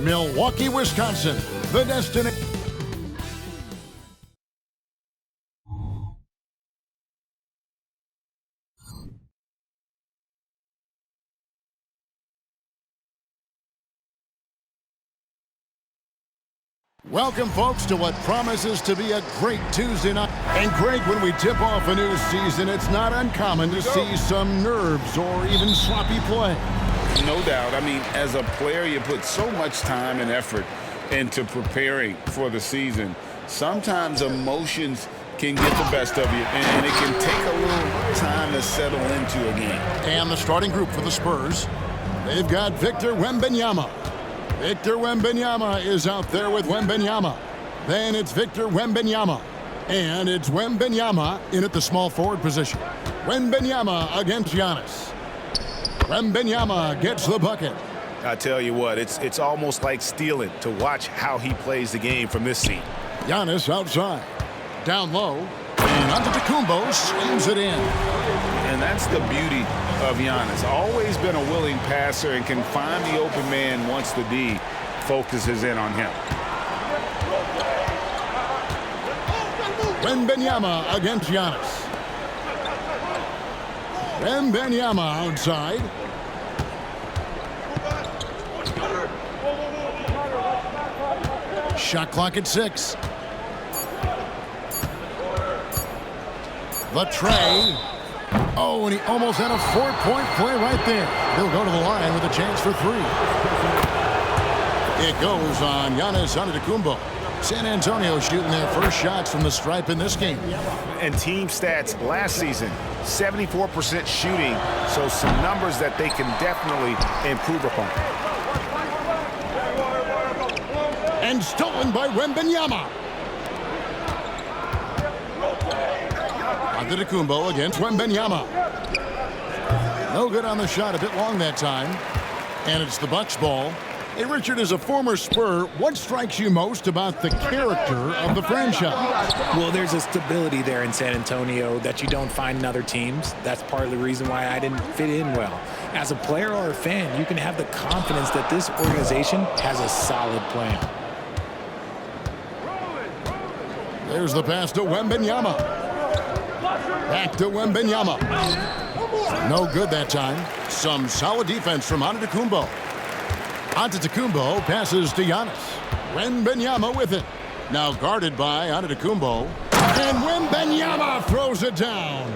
Milwaukee, Wisconsin, the destination. Welcome, folks, to what promises to be a great Tuesday night. And Greg, when we tip off a new season, it's not uncommon to see some nerves or even sloppy play. No doubt. I mean, as a player, you put so much time and effort into preparing for the season. Sometimes emotions can get the best of you, and it can take a little time to settle into a game. And the starting group for the Spurs, they've got Victor Wembanyama. Victor Wembanyama is out there with Wembanyama. Then it's Victor Wembanyama. And it's Wembanyama in at the small forward position. Wembanyama against Giannis. Wembanyama gets the bucket. I tell you what, it's almost like stealing to watch how he plays the game from this seat. Giannis outside. Down low. And Antetokounmpo slams it in. And that's the beauty of Giannis. Always been a willing passer and can find the open man once the D focuses in on him. Wembanyama against Giannis. Wembanyama outside. Shot clock at 6. The tray. Oh, and he almost had a 4-point play right there. He'll go to the line with a chance for 3. It goes on Giannis Antetokounmpo. San Antonio shooting their first shots from the stripe in this game. And team stats last season, 74% shooting, so some numbers that they can definitely improve upon. And stolen by Wembanyama. Antetokounmpo against Wembanyama. No good on the shot, a bit long that time. And it's the Bucks ball. Hey, Richard, as a former Spur, what strikes you most about the character of the franchise? Well, there's a stability there in San Antonio that you don't find in other teams. That's part of the reason why I didn't fit in well. As a player or a fan, you can have the confidence that this organization has a solid plan. There's the pass to Wembanyama. Back to Wembanyama. No good that time. Some solid defense from Antetokounmpo. Antetokounmpo passes to Giannis. Wembanyama with it. Now guarded by Antetokounmpo. And Wembanyama throws it down.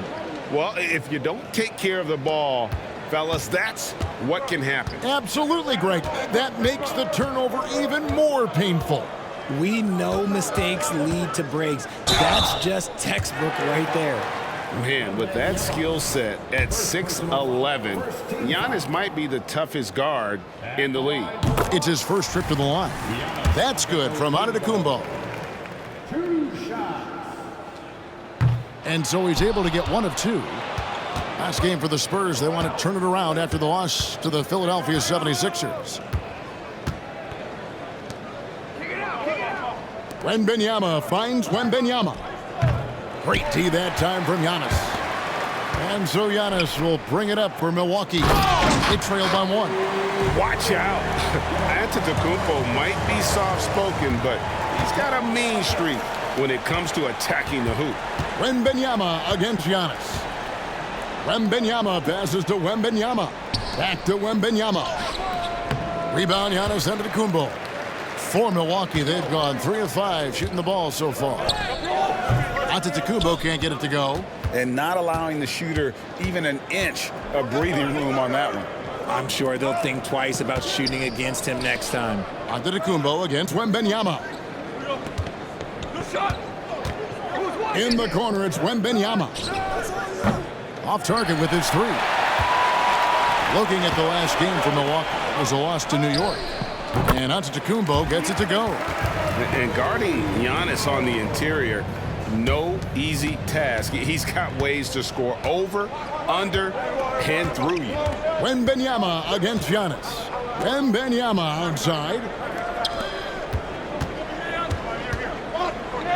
Well, if you don't take care of the ball, fellas, that's what can happen. Absolutely, Greg. That makes the turnover even more painful. We know mistakes lead to breaks. That's just textbook right there. Man, with that skill set at 6'11", Giannis might be the toughest guard in the league. It's his first trip to the line. That's good from Antetokounmpo. And so he's able to get 1 of 2. Last game for the Spurs. They want to turn it around after the loss to the Philadelphia 76ers. Wembanyama finds Wembanyama. Great D that time from Giannis. And so Giannis will bring it up for Milwaukee. They trail by 1. Watch out. Antetokounmpo might be soft-spoken, but he's got a mean streak when it comes to attacking the hoop. Wembanyama against Giannis. Wembanyama passes to Wembanyama. Back to Wembanyama. Rebound Giannis Antetokounmpo. For Milwaukee, they've gone 3 of 5 shooting the ball so far. Antetokounmpo can't get it to go. And not allowing the shooter even an inch of breathing room on that one. I'm sure they'll think twice about shooting against him next time. Antetokounmpo against Wembanyama. In the corner, it's Wembanyama. Off target with his 3. Looking at the last game for Milwaukee, it was a loss to New York. And Antetokounmpo gets it to go. And guarding Giannis on the interior, no easy task. He's got ways to score over, under, and through you. Wembanyama against Giannis. Wembanyama outside.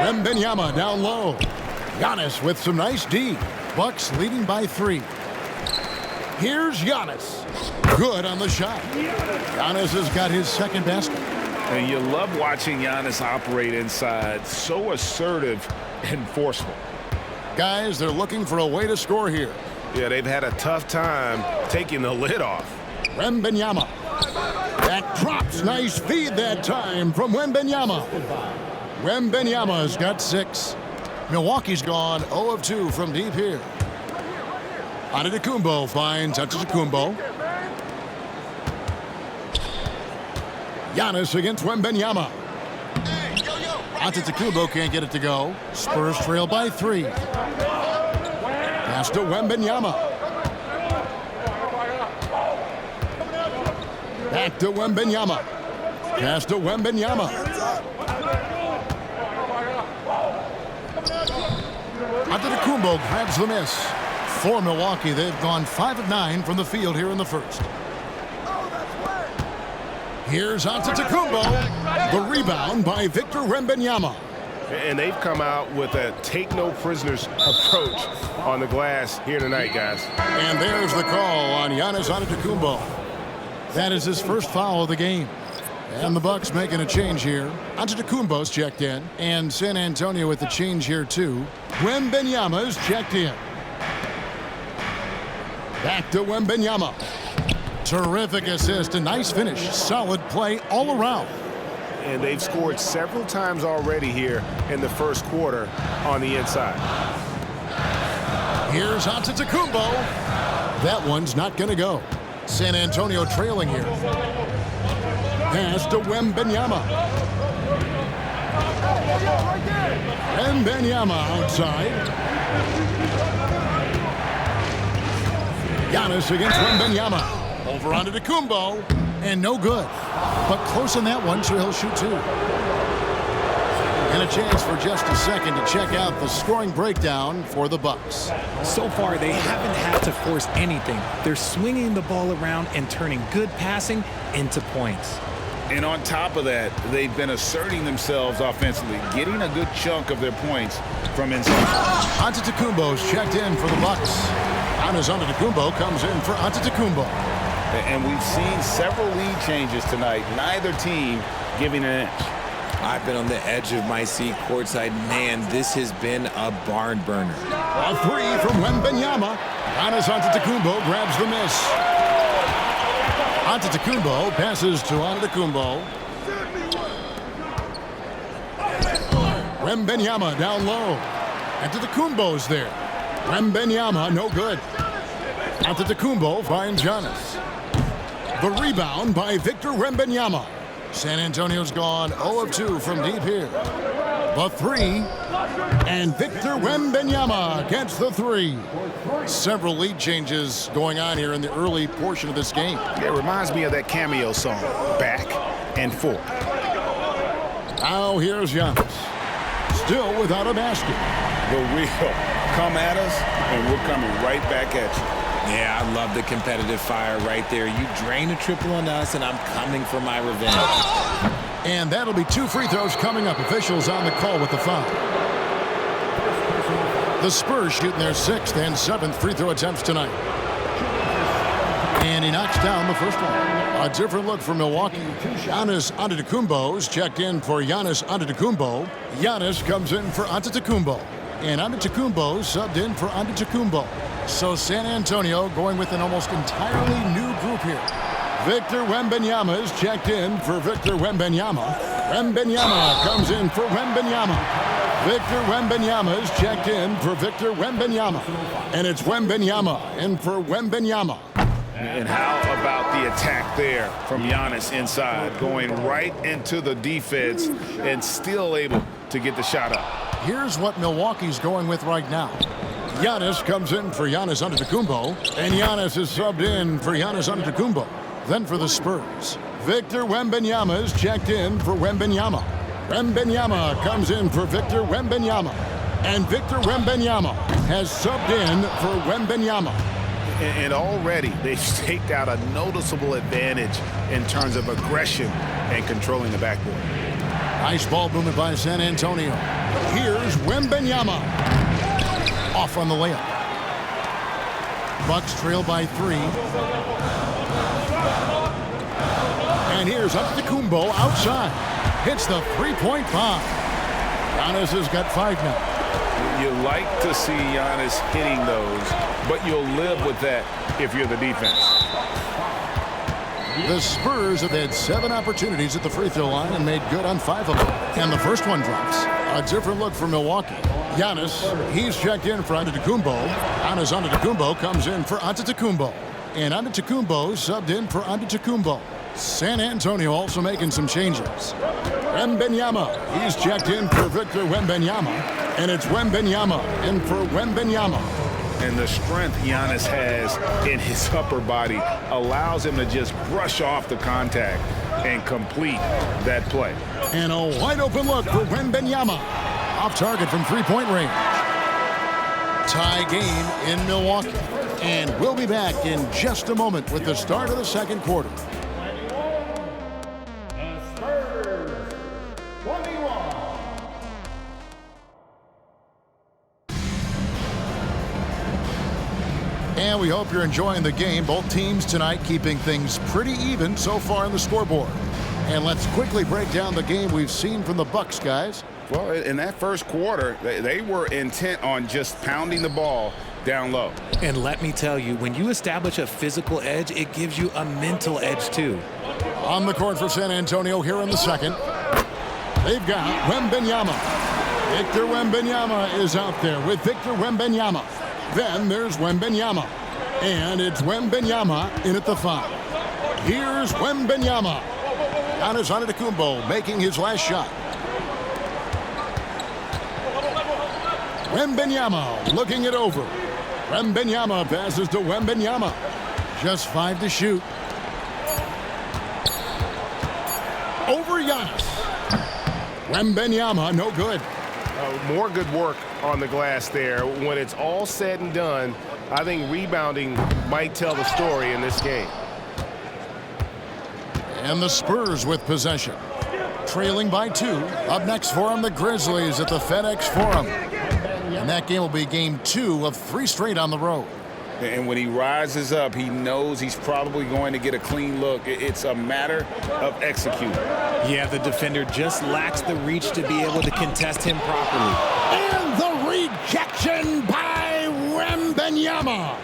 Wembanyama down low. Giannis with some nice D. Bucks leading by 3. Here's Giannis. Good on the shot. Giannis has got his second basket. And you love watching Giannis operate inside. So assertive and forceful. Guys, they're looking for a way to score here. Yeah, they've had a tough time taking the lid off. Wembyama. That drops. Nice feed that time from Wembyama. Wembyama's got 6. Milwaukee's gone 0 of 2 from deep here. Antetokounmpo finds Antetokounmpo. Giannis against Wembyama. Antetokounmpo can't get it to go. Spurs trail by 3. Pass to Wembyama. Back to Wembyama. Pass to Wembyama. Antetokounmpo grabs the miss. For Milwaukee, they've gone 5 of 9 from the field here in the first. Here's Antetokounmpo. The rebound by Victor Wembanyama. And they've come out with a take-no-prisoners approach on the glass here tonight, guys. And there's the call on Giannis Antetokounmpo. That is his first foul of the game. And the Bucks making a change here. Antetokounmpo's checked in. And San Antonio with the change here, too. Wembanyama's checked in. Back to Wembanyama. Terrific assist, a nice finish. Solid play all around. And they've scored several times already here in the first quarter on the inside. Here's Antetokounmpo. That one's not going to go. San Antonio trailing here. Pass to Wembanyama. Wembanyama outside. Giannis against Wembanyama. Over Antetokounmpo. And no good. But close on that one, so he'll shoot 2. And a chance for just a second to check out the scoring breakdown for the Bucks. So far, they haven't had to force anything. They're swinging the ball around and turning good passing into points. And on top of that, they've been asserting themselves offensively, getting a good chunk of their points from inside. Antetokounmpo's checked in for the Bucks. Giannis Antetokounmpo comes in for Antetokounmpo. And we've seen several lead changes tonight. Neither team giving an inch. I've been on the edge of my seat courtside. Man, this has been a barn burner. A 3 from Wembanyama. Giannis Antetokounmpo grabs the miss. Antetokounmpo passes to Antetokounmpo. Wembanyama down low. Antetokounmpo's there. Wembanyama no good. Antetokounmpo finds Giannis. The rebound by Victor Wembanyama. San Antonio's gone 0 of 2 from deep here. The 3. And Victor Wembanyama gets the 3. Several lead changes going on here in the early portion of this game. It reminds me of that cameo song, Back and Forth. Now here's Giannis. Still without a basket. The real come at us, and we're coming right back at you. Yeah, I love the competitive fire right there. You drain a triple on us, and I'm coming for my revenge. And that'll be 2 free throws coming up. Officials on the call with the foul. The Spurs shooting their 6th and 7th free throw attempts tonight. And he knocks down the first one. A different look for Milwaukee. Giannis Antetokounmpo's checked in for Giannis Antetokounmpo. Giannis comes in for Antetokounmpo. And Antetokounmpo subbed in for Antetokounmpo. So San Antonio going with an almost entirely new group here. Victor Wembanyama is checked in for Victor Wembanyama. Wembanyama comes in for Wembanyama. Victor Wembanyama is checked in for Victor Wembanyama. And it's Wembanyama in for Wembanyama. And how about the attack there from Giannis inside, going right into the defense and still able to get the shot up. Here's what Milwaukee's going with right now. Giannis comes in for Giannis Antetokounmpo, and Giannis is subbed in for Giannis Antetokounmpo. Then for the Spurs, Victor Wembanyama is checked in for Wembanyama. Wembanyama comes in for Victor Wembanyama. And Victor Wembanyama has subbed in for Wembanyama. And already they've staked out a noticeable advantage in terms of aggression and controlling the backboard. Nice ball movement by San Antonio. Here's Wembanyama. Off on the layup. Bucks trail by 3. And here's Antetokounmpo outside. Hits the three-point bomb. Giannis has got 5 now. You like to see Giannis hitting those, but you'll live with that if you're the defense. The Spurs have had 7 opportunities at the free throw line and made good on 5 of them. And the first one drops. A different look for Milwaukee. Giannis, he's checked in for Antetokounmpo. Giannis Antetokounmpo comes in for Antetokounmpo. And Antetokounmpo subbed in for Antetokounmpo. San Antonio also making some changes. Wembyama, he's checked in for Victor Wembanyama. And it's Wembanyama in for Wembanyama. And the strength Giannis has in his upper body allows him to just brush off the contact and complete that play. And a wide open look for Wembanyama. Off target from three-point range. Tie game in Milwaukee. And we'll be back in just a moment with the start of the second quarter. And we hope you're enjoying the game. Both teams tonight keeping things pretty even so far on the scoreboard. And let's quickly break down the game we've seen from the Bucks, guys. Well, in that first quarter, they were intent on just pounding the ball down low. And let me tell you, when you establish a physical edge, it gives you a mental edge too. On the court for San Antonio here in the second. They've got Wembanyama. Victor Wembanyama is out there with Victor Wembanyama. Then there's Wembanyama. And it's Wembanyama in at the 5. Here's Wembanyama. Giannis Antetokounmpo making his last shot. Wembanyama looking it over. Wembanyama passes to Wembanyama. Just 5 to shoot. Over Giannis. Wembanyama, no good. More good work on the glass there. When it's all said and done, I think rebounding might tell the story in this game. And the Spurs with possession. Trailing by 2. Up next for them, the Grizzlies at the FedEx Forum. And that game will be game 2 of 3 straight on the road. And when he rises up, he knows he's probably going to get a clean look. It's a matter of executing. Yeah, the defender just lacks the reach to be able to contest him properly. And the rejection by Wembanyama.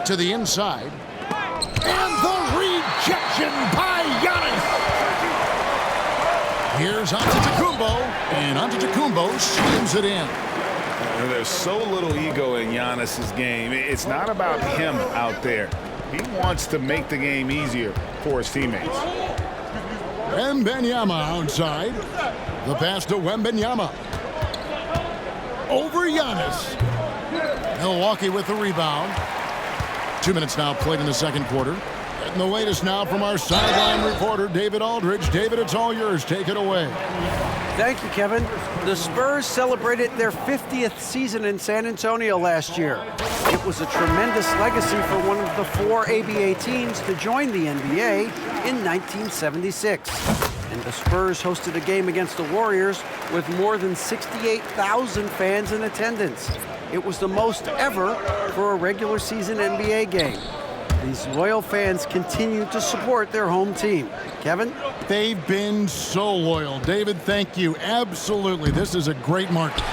To the inside. And the rejection by Giannis. Here's Antetokounmpo. And Antetokounmpo slams it in. There's so little ego in Giannis's game. It's not about him out there. He wants to make the game easier for his teammates. Wembanyama outside. The pass to Wembanyama. Over Giannis. Milwaukee with the rebound. 2 minutes now played in the second quarter. And the latest now from our sideline reporter, David Aldridge. David, it's all yours. Take it away. Thank you, Kevin. The Spurs celebrated their 50th season in San Antonio last year. It was a tremendous legacy for one of the 4 ABA teams to join the NBA in 1976. And the Spurs hosted a game against the Warriors with more than 68,000 fans in attendance. It was the most ever for a regular season NBA game. These loyal fans continue to support their home team. Kevin? They've been so loyal. David, thank you. Absolutely. This is a great market.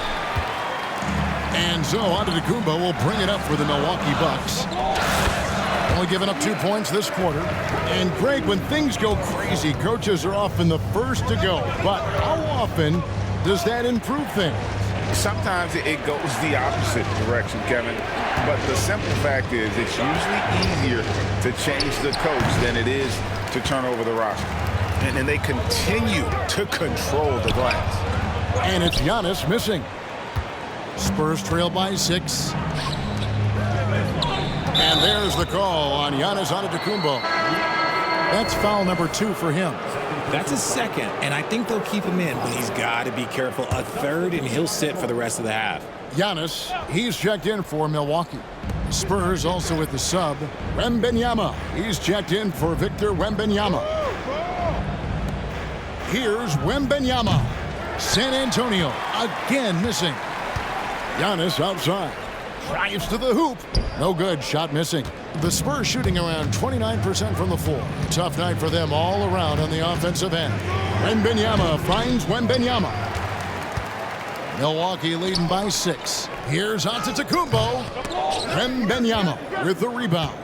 And so Antetokounmpo will bring it up for the Milwaukee Bucks. Only giving up 2 points this quarter. And Greg, when things go crazy, coaches are often the first to go. But how often does that improve things? Sometimes it goes the opposite direction, Kevin. But the simple fact is it's usually easier to change the coach than it is to turn over the roster. And they continue to control the glass. And it's Giannis missing. Spurs trail by 6. And there's the call on Giannis Antetokounmpo. That's foul number 2 for him. That's his second, and I think they'll keep him in, but he's got to be careful. A third, and he'll sit for the rest of the half. Giannis, he's checked in for Milwaukee. Spurs also with the sub. Wembanyama, he's checked in for Victor Wembanyama. Here's Wembanyama. San Antonio again missing. Giannis outside. Drives to the hoop. No good. Shot missing. The Spurs shooting around 29% from the floor. Tough night for them all around on the offensive end. Wembyama finds Wembyama. Milwaukee leading by 6. Here's Antetokounmpo. Wembyama with the rebound.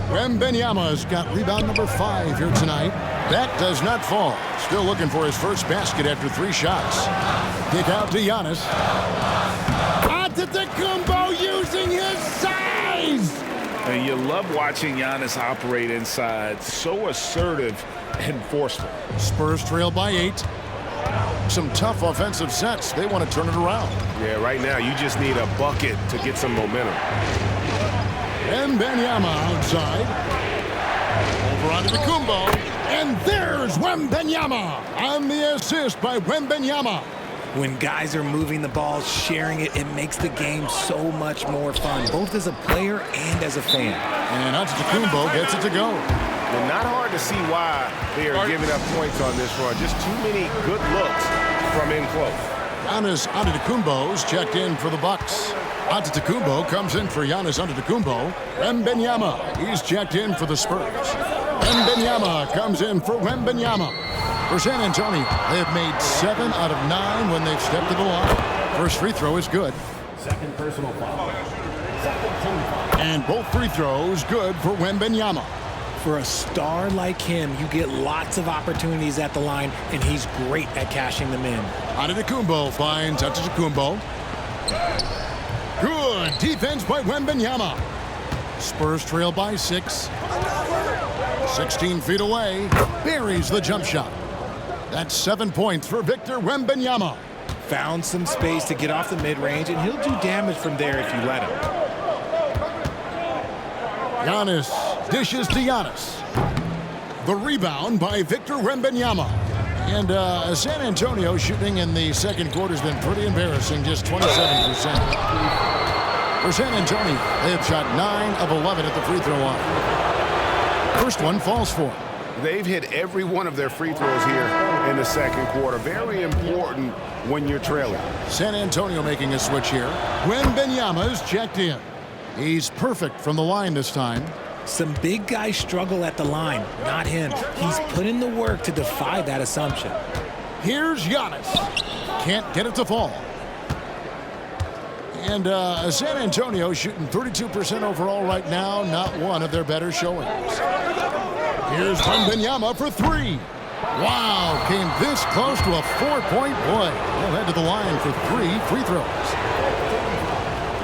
Wembyama's got rebound number 5 here tonight. That does not fall. Still looking for his first basket after 3 shots. Kick out to Giannis. Antetokounmpo using his size. And you love watching Giannis operate inside. So assertive and forceful. Spurs trail by 8. Some tough offensive sets. They want to turn it around. Yeah, right now you just need a bucket to get some momentum. Wembyama outside. Over onto the Kumbo. And there's Wembyama on the assist by Wembyama. When guys are moving the ball, sharing it, it makes the game so much more fun, both as a player and as a fan. And Antetokounmpo gets it to go. Well, not hard to see why they are giving up points on this run. Just too many good looks from in close. Giannis Antetokounmpo's checked in for the Bucks. Antetokounmpo comes in for Giannis Antetokounmpo. Wembyama, he's checked in for the Spurs. Wembyama comes in for Wembyama. For San Antonio, they have made 7 out of 9 when they've stepped to the line. First free throw is good. Second personal foul. Second team foul. And both free throws good for Wembyama. For a star like him, you get lots of opportunities at the line, and he's great at cashing them in. Antetokounmpo finds Antetokounmpo. Good defense by Wembyama. Spurs trail by 6. 16 feet away. Buries the jump shot. That's 7 points for Victor Wembanyama. Found some space to get off the mid-range, and he'll do damage from there if you let him. Giannis dishes to Giannis. The rebound by Victor Wembanyama. And San Antonio shooting in the second quarter has been pretty embarrassing, just 27%. For San Antonio, they have shot 9 of 11 at the free throw line. First one falls for them. They've hit every one of their free throws here in the second quarter. Very important when you're trailing. San Antonio making a switch here. Wembanyama's checked in. He's perfect from the line this time. Some big guys struggle at the line, not him. He's put in the work to defy that assumption. Here's Giannis. Can't get it to fall. And San Antonio shooting 32% overall right now. Not one of their better showings. Here's Wembanyama for 3. Wow, came this close to a 4-point play. He'll head to the line for 3 free throws.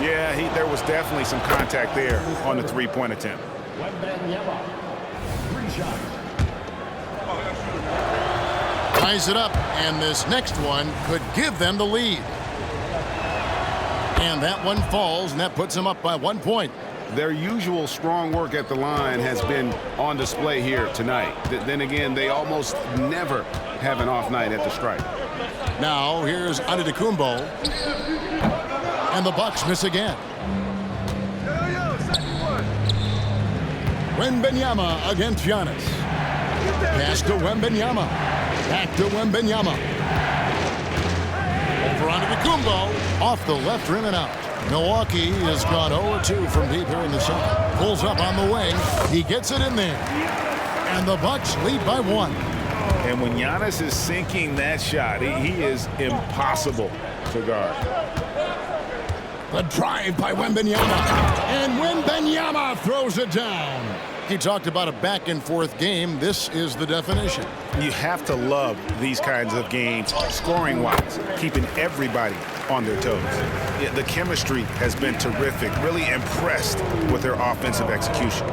Yeah, there was definitely some contact there on the three-point attempt. Wembanyama. 3 shots. Ties it up, and this next one could give them the lead. And that one falls, and that puts them up by 1 point. Their usual strong work at the line has been on display here tonight. Then again, they almost never have an off night at the stripe. Now, here's Antetokounmpo. And the Bucks miss again. Wembanyama against Giannis. Pass to Wembanyama. Back to Wembanyama. Over Antetokounmpo. Off the left rim and out. Milwaukee has gone 0-2 from deep here in the second. Pulls up on the wing. He gets it in there. And the Bucks lead by 1. And when Giannis is sinking that shot, he is impossible to guard. The drive by Wembanyama. And Wembanyama throws it down. He talked about a back-and-forth game. This is the definition. You have to love these kinds of games, scoring-wise, keeping everybody on their toes. Yeah, the chemistry has been terrific. Really impressed with their offensive execution.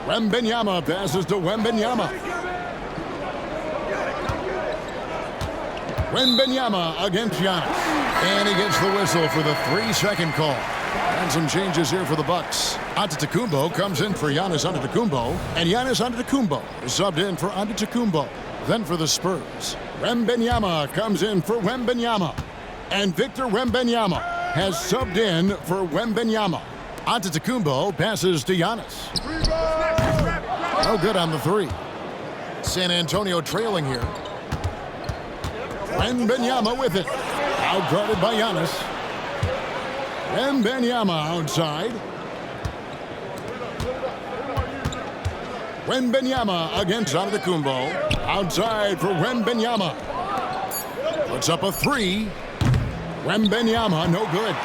Wembanyama passes to Wembanyama. Wembanyama against Giannis. And he gets the whistle for the 3-second call. And some changes here for the Bucks. Antetokounmpo comes in for Giannis Antetokounmpo. And Giannis Antetokounmpo is subbed in for Antetokounmpo. Then for the Spurs, Wembanyama comes in for Wembanyama. And Victor Wembanyama has subbed in for Wembanyama. Antetokounmpo passes to Giannis. No good on the 3. San Antonio trailing here. Wembanyama with it. Outguarded by Giannis. Wembyama outside. Wembyama against Antetokounmpo. Outside for Wembyama. Puts up a three. Wembyama, no good.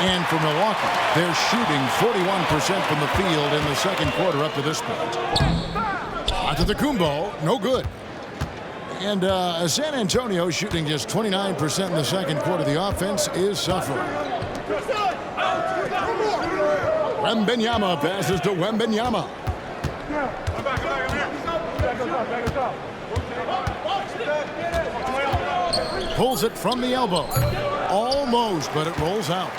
And for Milwaukee, they're shooting 41% from the field in the second quarter up to this point. Antetokounmpo, no good. And San Antonio shooting just 29% in the second quarter. The offense is suffering. Wembyama passes to Wembyama. Pulls it from the elbow. Almost, but it rolls out.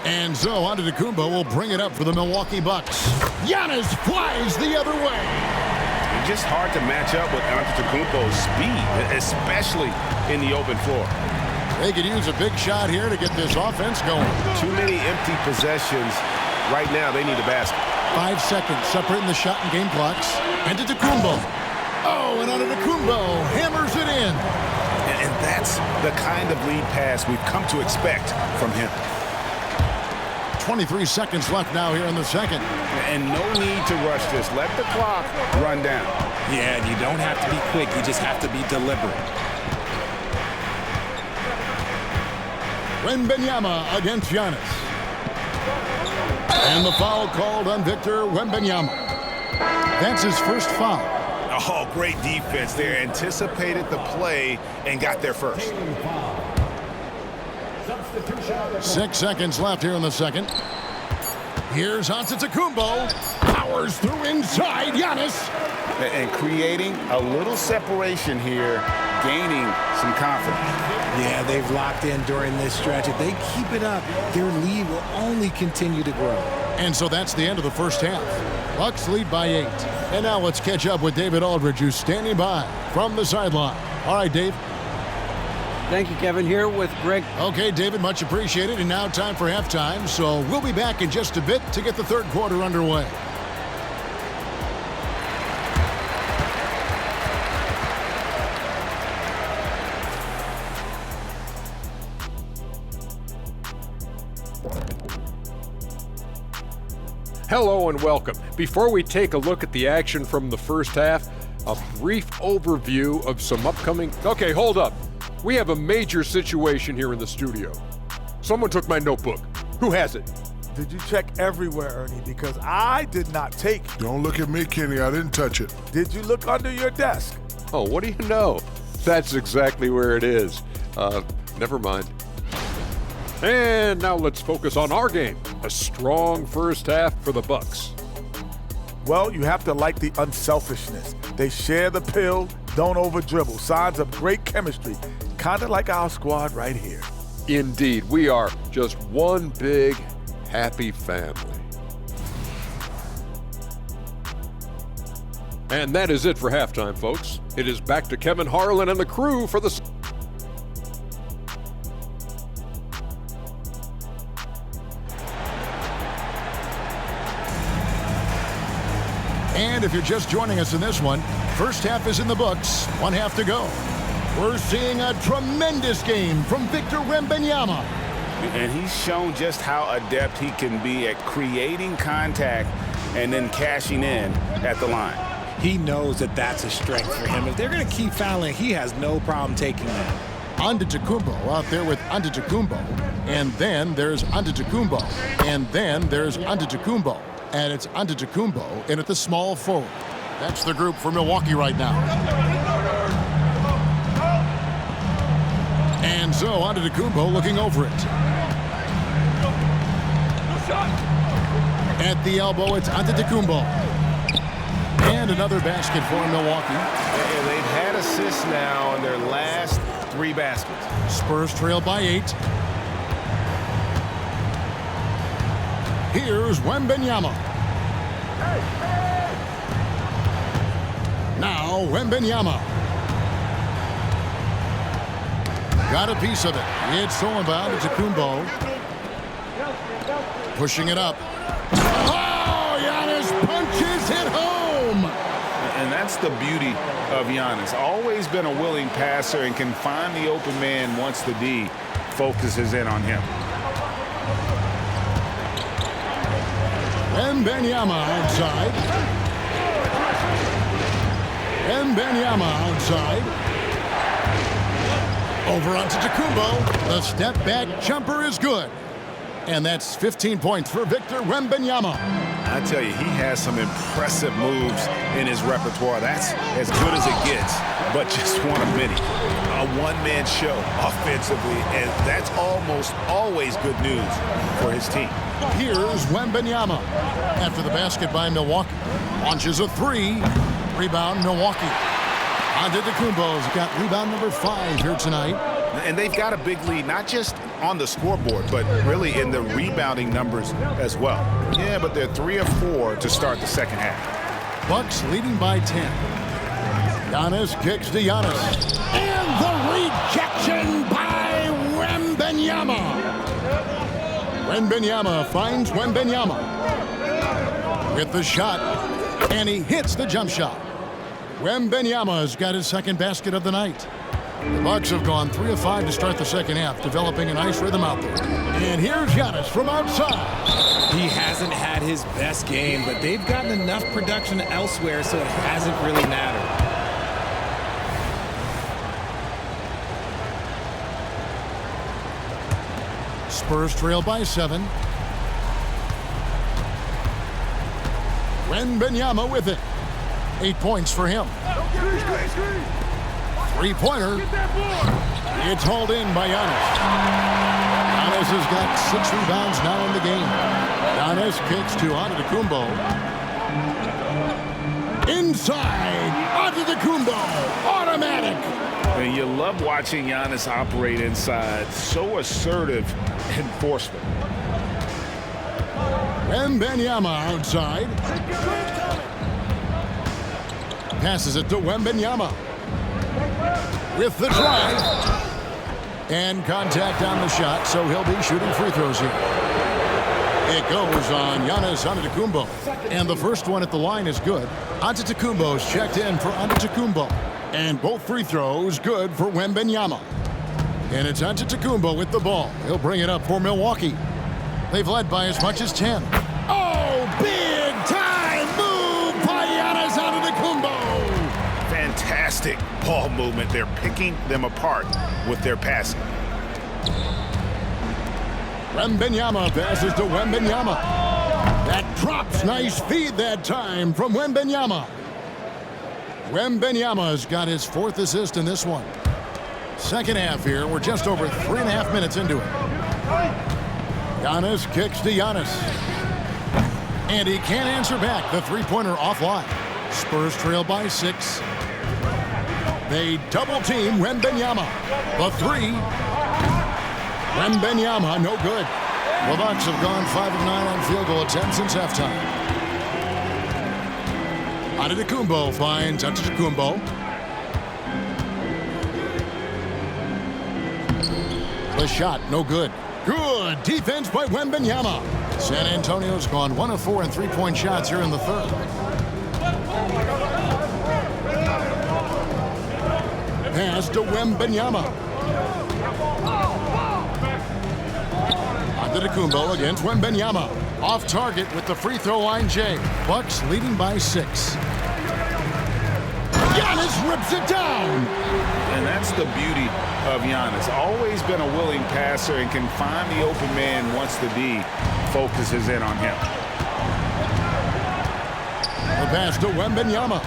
And so Antetokounmpo will bring it up for the Milwaukee Bucks. Giannis flies the other way. It's just hard to match up with Antetokounmpo's speed, especially in the open floor. They could use a big shot here to get this offense going. Too many empty possessions. Right now, they need a basket. 5 seconds separating the shot and game clocks. Antetokounmpo. Oh, and Antetokounmpo hammers it in. And that's the kind of lead pass we've come to expect from him. 23 seconds left now here in the second. And no need to rush this. Let the clock run down. Yeah, and you don't have to be quick. You just have to be deliberate. Wembyama against Giannis. And the foul called on Victor Wembanyama. That's his first foul. Oh, great defense there. Anticipated the play and got there first. 6 seconds left here in the second. Here's Antetokounmpo. Powers through inside Giannis. And creating a little separation here, gaining some confidence. Yeah, they've locked in during this stretch. If they keep it up, their lead will only continue to grow. And so that's the end of the first half. Bucks lead by 8. And now let's catch up with David Aldridge, who's standing by from the sideline. All right, Dave. Thank you, Kevin. Here with Greg. Okay, David, much appreciated. And now time for halftime. So we'll be back in just a bit to get the third quarter underway. Hello and welcome. Before we take a look at the action from the first half, a brief overview of some upcoming... Okay, hold up. We have a major situation here in the studio. Someone took my notebook. Who has it? Did you check everywhere, Ernie? Because I did not take it. Don't look at me, Kenny. I didn't touch it. Did you look under your desk? Oh, what do you know? That's exactly where it is. Never mind. And now let's focus on our game. A strong first half for the Bucks. Well, you have to like the unselfishness. They share the pill, don't over-dribble. Signs of great chemistry, kind of like our squad right here. Indeed, we are just one big, happy family. And that is it for halftime, folks. It is back to Kevin Harlan and the crew for the... And if you're just joining us in this one, first half is in the books, one half to go. We're seeing a tremendous game from Victor Wembanyama. And he's shown just how adept he can be at creating contact and then cashing in at the line. He knows that that's a strength for him. If they're going to keep fouling, he has no problem taking that. Antetokounmpo out there with Antetokounmpo. And then there's Antetokounmpo. And then there's Antetokounmpo. And it's Antetokounmpo in at the small forward. That's the group for Milwaukee right now. And so Antetokounmpo looking over it. At the elbow, it's Antetokounmpo. And another basket for Milwaukee. And they've had assists now in their last 3 baskets. Spurs trail by 8. Here's Wembanyama. Now Wembanyama. Got a piece of it. It's stolen by Antetokounmpo. Pushing it up. Oh, Giannis punches it home. And that's the beauty of Giannis. Always been a willing passer and can find the open man once the D focuses in on him. Wembyama outside. Wembyama outside. Over onto Antetokounmpo. The step-back jumper is good. And that's 15 points for Victor Wembanyama. I tell you, he has some impressive moves in his repertoire. That's as good as it gets, but just one of many. A one-man show offensively, and that's almost always good news for his team. Here's Wembanyama. After the basket by Milwaukee. Launches a three. Rebound, Milwaukee. Antetokounmpo's got rebound number 5 here tonight. And they've got a big lead, not just on the scoreboard, but really in the rebounding numbers as well. Yeah, but they're 3 of 4 to start the second half. Bucks leading by 10. Giannis kicks to Giannis. And the rejection by Wembanyama. Wembanyama finds Wembanyama with the shot, and he hits the jump shot. Wembanyama's got his second basket of the night. The Bucks have gone 3 of 5 to start the second half, developing a nice rhythm out there. And here's Giannis from outside. He hasn't had his best game, but they've gotten enough production elsewhere, so it hasn't really mattered. Spurs trail by 7. Wembanyama with it. 8 points for him. Three-pointer. It's hauled in by Giannis. Giannis has got 6 rebounds now in the game. Giannis kicks to Antetokounmpo. Inside. Antetokounmpo. Automatic. And you love watching Giannis operate inside. So assertive enforcement. Wembanyama outside. Passes it to Wembanyama. With the drive. And contact on the shot, so he'll be shooting free throws here. It goes on Giannis Antetokounmpo. And the first one at the line is good. Antetokounmpo's checked in for Antetokounmpo. And both free throws good for Wembanyama. And it's Antetokounmpo with the ball. He'll bring it up for Milwaukee. They've led by as much as 10. Oh, big time move by Giannis Antetokounmpo. Fantastic ball movement. They're picking them apart with their passing. Wembanyama passes to Wembanyama. That drops. Nice feed that time from Wembanyama. Wembanyama's got his 4th assist in this one. Second half here. We're just over 3.5 minutes into it. Giannis kicks to Giannis. And he can't answer back. The three-pointer offline. Spurs trail by 6. They double-team Wembanyama. The 3. Wembanyama, no good. The Bucks have gone 5 of 9 on field goal attempts since halftime. Antetokounmpo finds Antetokounmpo. The shot, no good. Good defense by Wembanyama. San Antonio's gone 1 of 4 in three-point shots here in the third. Pass to Wembanyama. Antetokounmpo against Wembanyama. Off target with the free throw line, Jay. Bucks leading by 6. Giannis rips it down. And that's the beauty of Giannis. Always been a willing passer and can find the open man once the D focuses in on him. The pass to Wembanyama.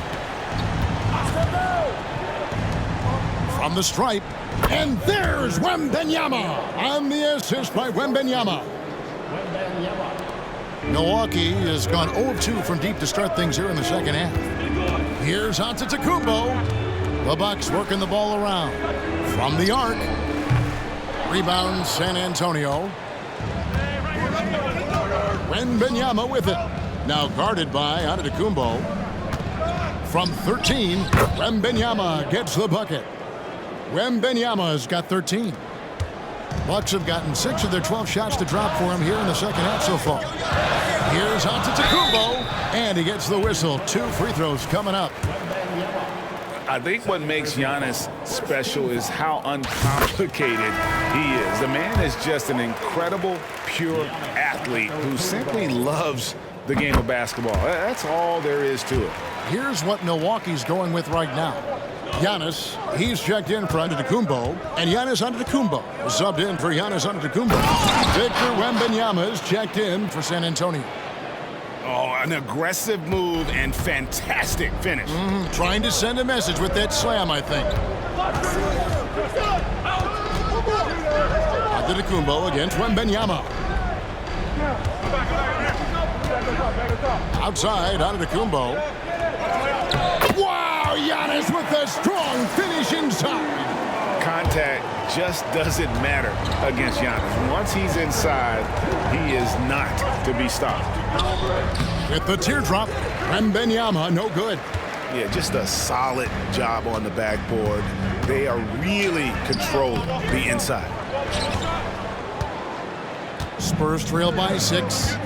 From the stripe. And there's Wembanyama on the assist by Wembanyama. Milwaukee has gone 0-2 from deep to start things here in the second half. Here's Antetokounmpo. The Bucks working the ball around. From the arc. Rebound San Antonio. Wembanyama with it. Now guarded by Antetokounmpo. From 13, Wembanyama gets the bucket. Wembanyama's got 13. Bucks have gotten 6 of their 12 shots to drop for him here in the second half so far. Here's Antetokounmpo, and he gets the whistle. 2 free throws coming up. I think what makes Giannis special is how uncomplicated he is. The man is just an incredible, pure athlete who simply loves the game of basketball. That's all there is to it. Here's what Milwaukee's going with right now. Giannis, he's checked in for Antetokounmpo, and Giannis Antetokounmpo is subbed in for Giannis Antetokounmpo. Victor Wembanyama is checked in for San Antonio. Oh, an aggressive move and fantastic finish. Trying to send a message with that slam, I think. Antetokounmpo against Wembanyama. Outside, Antetokounmpo. Wow, Giannis with a strong finish inside. Contact just doesn't matter against Giannis. Once he's inside, he is not to be stopped. With the teardrop, Wembanyama, no good. Yeah, just a solid job on the backboard. They are really controlling the inside. Spurs trail by 6.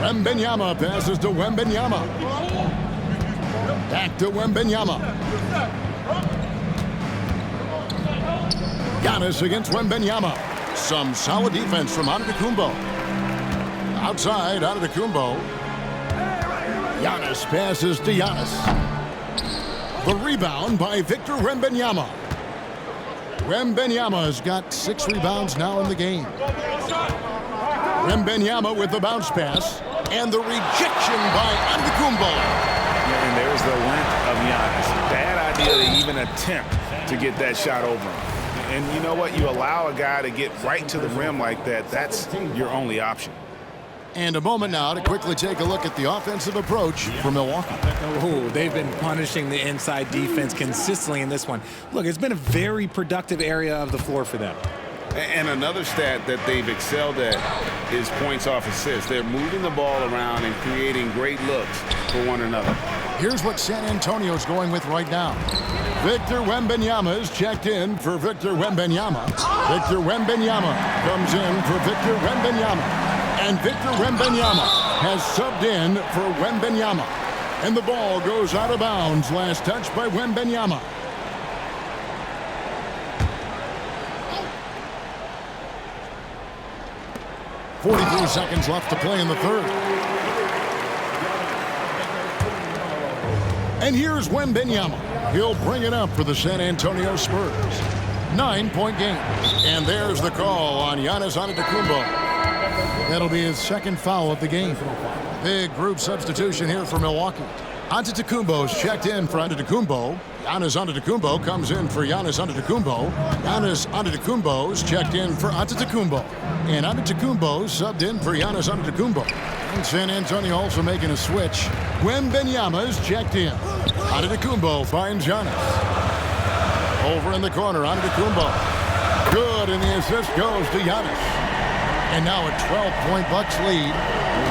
Wembanyama passes to Wembanyama. Back to Wembanyama. Giannis against Wembanyama. Some solid defense from Antetokounmpo. Outside, Antetokounmpo. Giannis passes to Giannis. The rebound by Victor Wembanyama. Wembanyama's got 6 rebounds now in the game. Wembanyama with the bounce pass. And the rejection by Antetokounmpo. And there's the length of Giannis. Bad idea to even attempt to get that shot over him. And you know what? You allow a guy to get right to the rim like that, that's your only option. And a moment now to quickly take a look at the offensive approach for Milwaukee. Oh, they've been punishing the inside defense consistently in this one. Look, it's been a very productive area of the floor for them. And another stat that they've excelled at is points off assists. They're moving the ball around and creating great looks for one another. Here's what San Antonio's going with right now. Victor Wembanyama is checked in for Victor Wembanyama. Victor Wembanyama comes in for Victor Wembanyama. And Victor Wembanyama has subbed in for Wembanyama. And the ball goes out of bounds. Last touch by Wembanyama. .43 seconds left to play in the third. And here's Wembanyama. He'll bring it up for the San Antonio Spurs. 9-point game. And there's the call on Giannis Antetokounmpo. That'll be his second foul of the game. Big group substitution here for Milwaukee. Antetokounmpo's checked in for Antetokounmpo. Giannis Antetokounmpo comes in for Giannis Antetokounmpo. Giannis Antetokounmpo's checked in for Antetokounmpo. And Antetokounmpo's subbed in for Giannis Antetokounmpo. And San Antonio also making a switch. Wembanyama's checked in. Antetokounmpo finds Giannis. Over in the corner, Antetokounmpo. Good, and the assist goes to Giannis. And now a 12-point Bucks lead.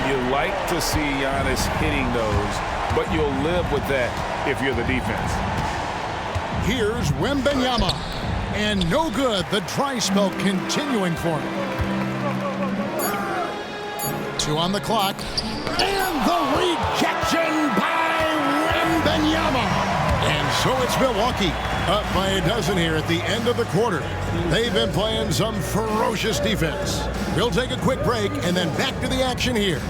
You like to see Giannis hitting those, but you'll live with that if you're the defense. Here's Wembanyama. And no good. The dry spell continuing for him. 2 on the clock. And the rejection by Wembanyama. And so it's Milwaukee up by a dozen here at the end of the quarter. They've been playing some ferocious defense. We'll take a quick break and then back to the action here.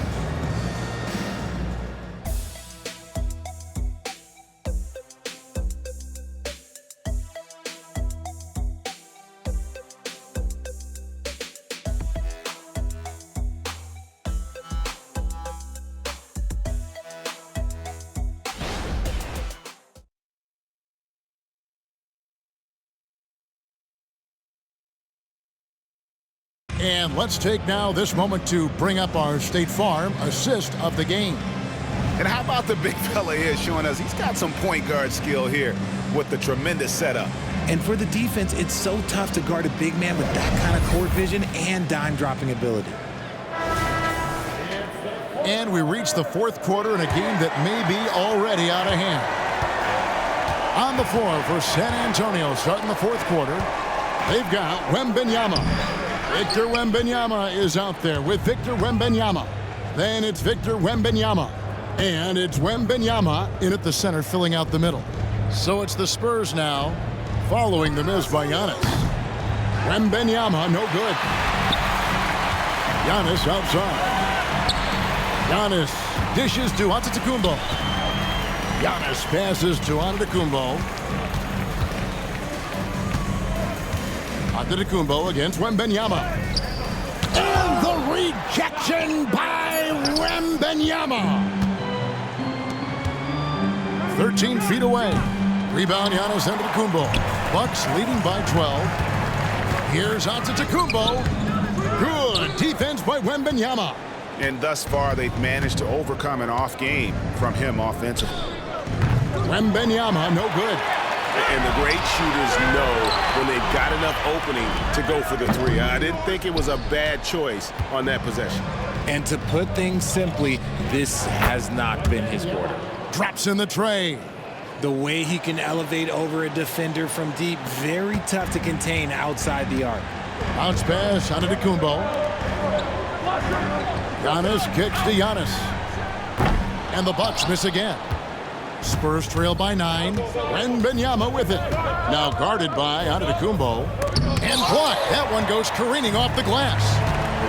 And let's take now this moment to bring up our State Farm assist of the game. And how about the big fella here showing us he's got some point guard skill here with the tremendous setup. And for the defense, it's so tough to guard a big man with that kind of court vision and dime-dropping ability. And we reach the fourth quarter in a game that may be already out of hand. On the floor for San Antonio starting the fourth quarter, they've got Wembanyama. Victor Wembanyama is out there with Victor Wembanyama. Then it's Victor Wembanyama. And it's Wembanyama in at the center, filling out the middle. So it's the Spurs now, following the miss by Giannis. Wembanyama, no good. Giannis outside. Giannis dishes to Antetokounmpo. Giannis passes to Antetokounmpo. Antetokounmpo against Wembenyama. And the rejection by Wembenyama. 13 feet away. Rebound Giannis Antetokounmpo. Bucks leading by 12. Here's Antetokounmpo. Good defense by Wembenyama. And thus far, they've managed to overcome an off game from him offensively. Wembenyama, no good. And the great shooters know when they've got enough opening to go for the three. I didn't think it was a bad choice on that possession. And to put things simply, this has not been his quarter. Drops in the tray. The way he can elevate over a defender from deep, very tough to contain outside the arc. Bounce pass out of Antetokounmpo. Giannis kicks to Giannis. And the Bucks miss again. Spurs trail by 9. Wembenyama with it. Now guarded by Antetokounmpo. And blocked. That one goes careening off the glass.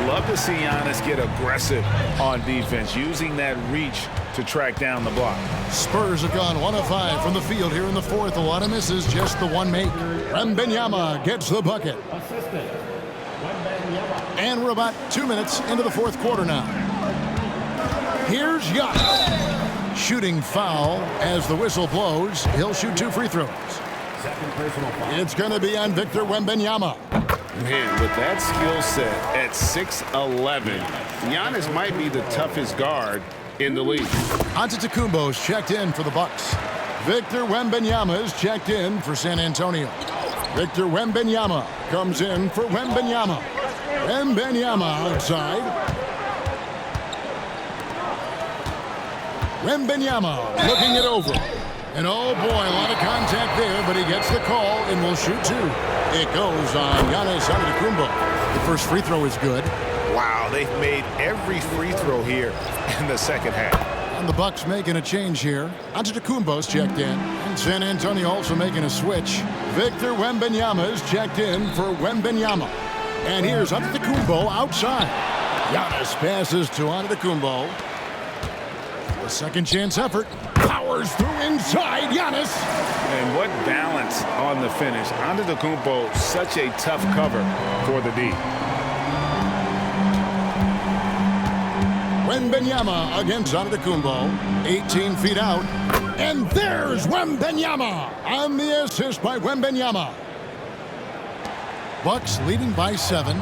Love to see Giannis get aggressive on defense, using that reach to track down the block. Spurs have gone 1 of 5 from the field here in the fourth. A lot of misses, just the one make. Wembenyama gets the bucket. And we're about 2 minutes into the fourth quarter now. Here's Giannis. Shooting foul as the whistle blows. He'll shoot 2 free throws. It's going to be on Victor Wembenyama. Man, with that skill set at 6'11", Giannis might be the toughest guard in the league. Antetokounmpo's checked in for the Bucks. Victor Wembenyama is checked in for San Antonio. Victor Wembenyama comes in for Wembenyama. Wembenyama outside. Wembenyama looking it over. And oh boy, a lot of contact there, but he gets the call and will shoot 2. It goes on Giannis Antetokounmpo. The first free throw is good. Wow, they've made every free throw here in the second half. And the Bucks making a change here. Antetokounmpo's checked in. And San Antonio also making a switch. Victor Wembenyama is checked in for Wembenyama. And here's Antetokounmpo outside. Giannis passes to Antetokounmpo. A second chance effort. Powers through inside. Giannis. And what balance on the finish. Antetokounmpo, such a tough cover for the D. Wembenyama against Antetokounmpo. 18 feet out. And there's Wembenyama on the assist by Wembenyama. Bucks leading by 7.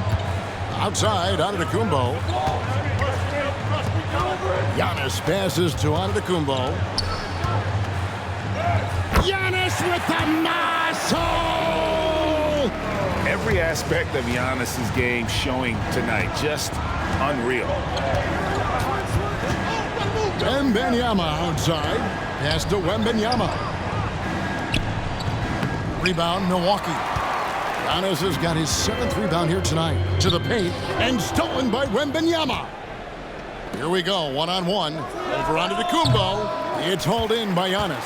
Outside Antetokounmpo. Giannis passes to Antetokounmpo. Giannis with the muscle! Every aspect of Giannis's game showing tonight. Just unreal. Wembenyama outside. Pass to Wembenyama. Rebound, Milwaukee. Giannis has got his 7th rebound here tonight. To the paint, and stolen by Wembenyama. Here we go, 1-on-1. Over Antetokounmpo. It's hauled in by Giannis.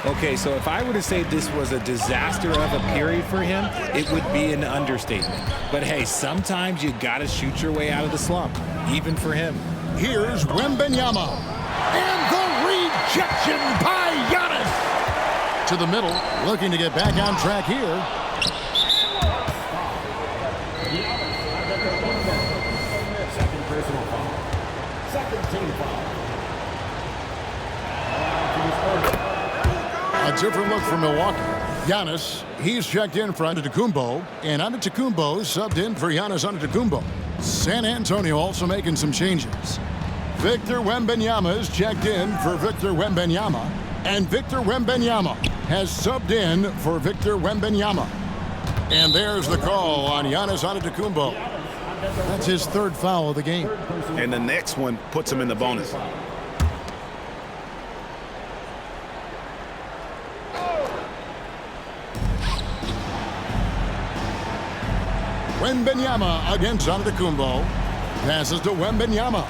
Okay, so if I were to say this was a disaster of a period for him, it would be an understatement. But hey, sometimes you gotta shoot your way out of the slump, even for him. Here's Wembenyama. And the rejection by Giannis. To the middle, looking to get back on track here. Second personal foul. Second team foul. A different look for Milwaukee. Giannis, he's checked in for Antetokounmpo, and Antetokounmpo subbed in for Giannis Antetokounmpo. San Antonio also making some changes. Victor Wembenyama is checked in for Victor Wembenyama, and Victor Wembenyama has subbed in for Victor Wembenyama. And there's the call on Giannis Antetokounmpo. That's his 3rd foul of the game. And the next one puts him in the bonus. Wembenyama against Antetokounmpo. Passes to Wembenyama.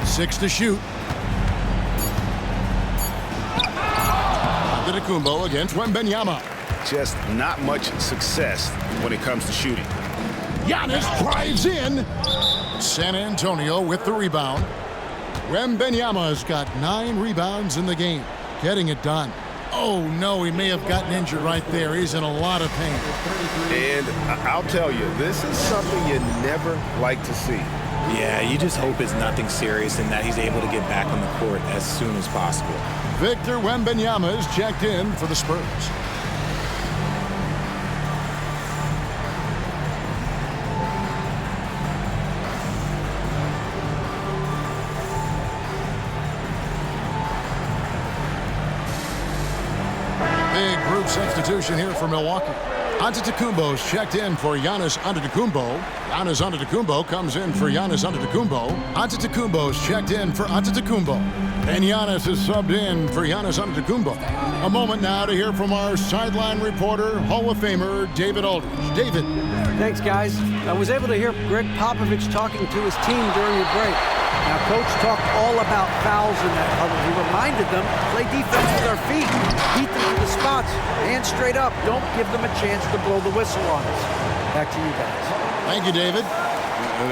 6 to shoot. Antetokounmpo against Wembenyama. Just not much success when it comes to shooting. Giannis drives in. San Antonio with the rebound. Wembenyama's got 9 rebounds in the game, getting it done. Oh, no, he may have gotten injured right there. He's in a lot of pain. And I'll tell you, this is something you never like to see. Yeah, you just hope it's nothing serious and that he's able to get back on the court as soon as possible. Victor Wembanyama is checked in for the Spurs. Big group substitution here for Milwaukee. Antetokounmpo's checked in for Giannis Antetokounmpo. Giannis Antetokounmpo comes in for Giannis Antetokounmpo. Antetokounmpo's checked in for Antetokounmpo. And Giannis is subbed in for Giannis Antetokounmpo. A moment now to hear from our sideline reporter, Hall of Famer David Aldridge. David. Thanks, guys. I was able to hear Greg Popovich talking to his team during the break. Now, Coach talked all about fouls in that huddle. He reminded them, play defense with our feet. Beat them to the spots. Hands straight up. Don't give them a chance to blow the whistle on us. Back to you guys. Thank you, David.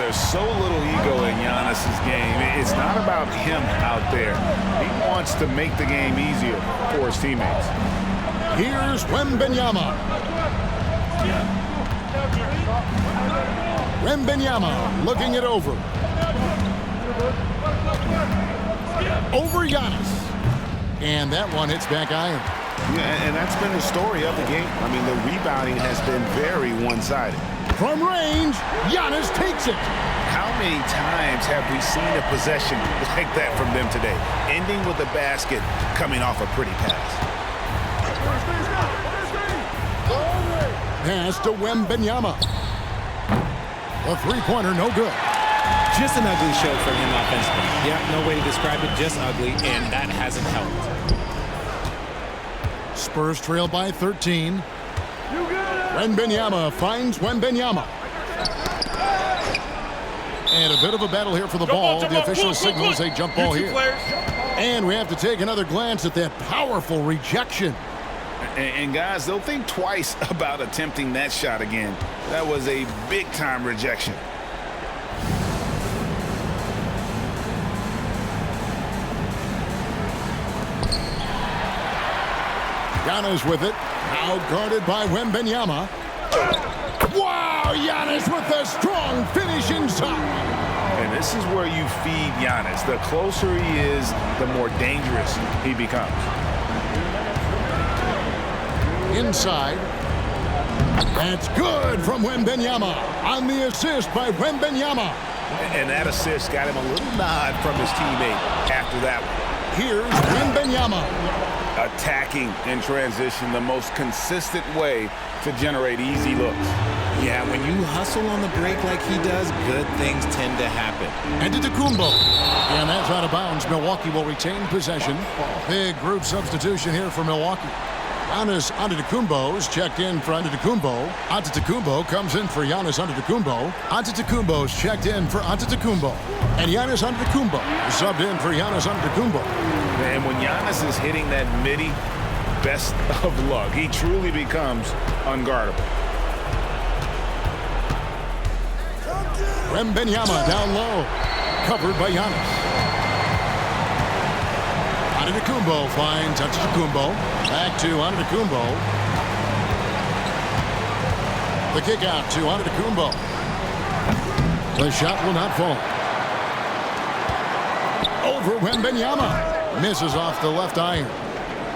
There's so little ego in Giannis's game. It's not about him out there. He wants to make the game easier for his teammates. Here's Wembanyama. Wembanyama looking it over. Over Giannis. And that one hits back iron. Yeah, and that's been the story of the game. I mean, the rebounding has been very one-sided. From range, Giannis takes it. How many times have we seen a possession like that from them today? Ending with a basket, coming off a pretty pass. Pass to Wembanyama. A three-pointer, no good. Just an ugly show from him offensively. Yeah, no way to describe it, just ugly, and that hasn't helped. Spurs trail by 13. Wembanyama finds Wembanyama. And a bit of a battle here for the ball. The official signals a jump ball here. And we have to take another glance at that powerful rejection. And guys, they'll think twice about attempting that shot again. That was a big-time rejection. Giannis with it. Now guarded by Wembanyama. Wow, Giannis with a strong finish inside. And this is where you feed Giannis. The closer he is, the more dangerous he becomes. Inside. That's good from Wembanyama on the assist by Wembanyama. And that assist got him a little nod from his teammate after that one. Here's Wembanyama. Attacking in transition, the most consistent way to generate easy looks. Yeah, when you hustle on the break like he does, good things tend to happen. Antetokounmpo. And that's out of bounds. Milwaukee will retain possession. Big group substitution here for Milwaukee. Giannis Antetokounmpo is checked in for Antetokounmpo. Antetokounmpo comes in for Giannis Antetokounmpo. Antetokounmpo is checked in for Antetokounmpo. And Giannis Antetokounmpo is subbed in for Giannis Antetokounmpo. And when Giannis is hitting that midi, best of luck. He truly becomes unguardable. Wembanyama down low. Covered by Giannis. Antetokounmpo finds Antetokounmpo. Back to Antetokounmpo. The kick out to Antetokounmpo. The shot will not fall. Over Wembanyama. Misses off the left iron.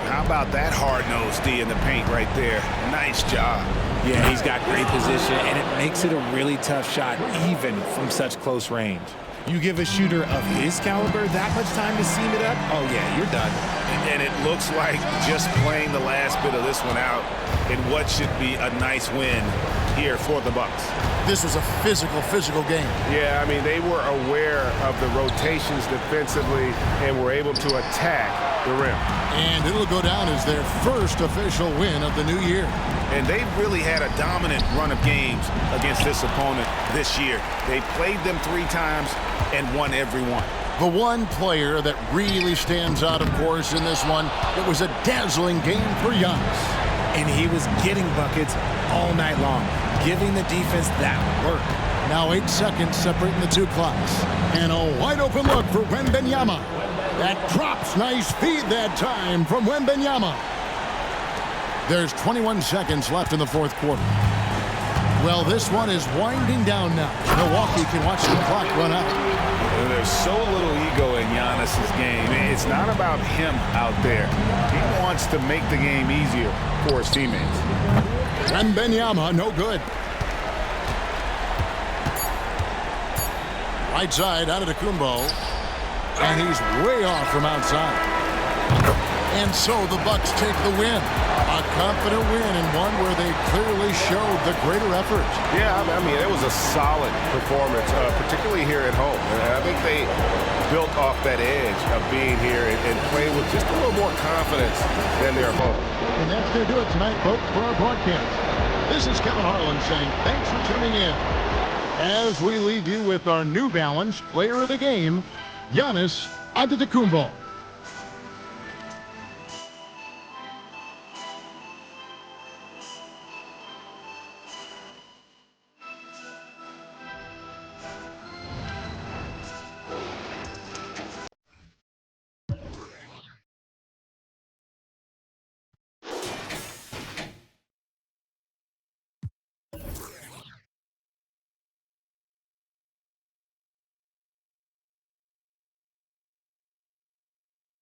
How about that hard-nosed D in the paint right there? Nice job. Yeah, he's got great position, and it makes it a really tough shot, even from such close range. You give a shooter of his caliber that much time to seam it up, oh yeah, you're done. And it looks like just playing the last bit of this one out in what should be a nice win here for the Bucks. This was a physical game. Yeah, I mean, they were aware of the rotations defensively and were able to attack the rim. And it'll go down as their first official win of the new year. And they've really had a dominant run of games against this opponent this year. They played them 3 times and won every one. The one player that really stands out, of course, in this one, it was a dazzling game for Giannis. And he was getting buckets all night long, giving the defense that work. Now 8 seconds separating the two clocks. And a wide open look for Wembyama. That drops. Nice feed that time from Wembyama. There's 21 seconds left in the fourth quarter. Well, this one is winding down now. Milwaukee can watch the clock run out. There's so little ego in Giannis's game. It's not about him out there. He wants to make the game easier for his teammates. Wembyama, no good. Right side, out of the Kumbo. And he's way off from outside. And so the Bucks take the win. A confident win, and one where they clearly showed the greater effort. Yeah, I mean, it was a solid performance, particularly here at home. And I think they built off that edge of being here and played with just a little more confidence than their opponent. And that's going to do it tonight, folks, for our broadcast. This is Kevin Harlan saying thanks for tuning in. As we leave you with our New Balance player of the game, Giannis Antetokounmpo.